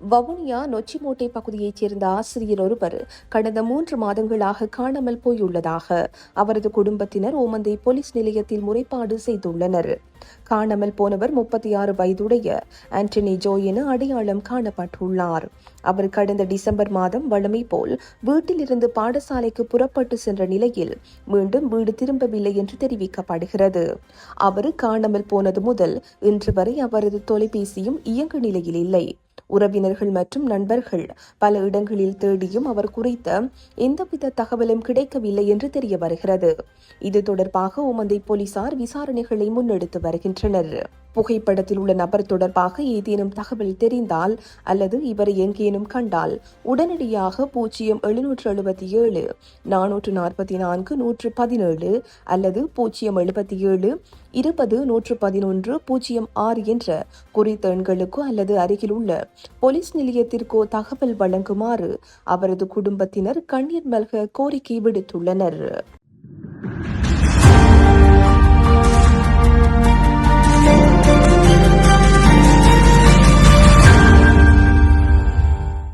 வவுனியா நொச்சிமோட்டை பகுதியைச் சேர்ந்த ஆசிரியர் ஒருவர் கடந்த 3 மாதங்களாக காணாமல் போயுள்ளதாக அவரது குடும்பத்தினர் ஓமந்தை போலீஸ் நிலையத்தில் முறைப்பாடு செய்துள்ளனர். காணாமல் போனவர் 36 வயதுடைய ஆண்டனி ஜோ என அடையாளம் காணப்பட்டுள்ளார். அவர் கடந்த டிசம்பர் மாதம் வழமை போல் வீட்டிலிருந்து பாடசாலைக்கு புறப்பட்டு சென்ற நிலையில் மீண்டும் வீடு திரும்பவில்லை என்று தெரிவிக்கப்படுகிறது. அவர் காணாமல் போனது முதல் இன்று வரை அவரது தொலைபேசியும் இயங்கு நிலையில் இல்லை. உறவினர்கள் மற்றும் நண்பர்கள் பல இடங்களில் தேடியும் அவர் குறித்த எந்தவித தகவலும் கிடைக்கவில்லை என்று தெரிய வருகிறது. இது தொடர்பாக ஓமந்தை போலீசார் விசாரணைகளை முன்னெடுத்து வருகின்றனர். புகைப்படத்தில் உள்ள நபர் தொடர்பாக ஏதேனும் தகவல் தெரிந்தால் அல்லது இவரை எங்கேனும் கண்டால் உடனடியாக 0777 444 117 அல்லது 077 20 111 06 என்ற குறித்த எண்களுக்கோ அல்லது அருகில் உள்ள போலீஸ் நிலையத்திற்கோ தகவல் வழங்குமாறு அவரது குடும்பத்தினர் கண்ணீர் மல்க கோரிக்கை விடுத்துள்ளனர்.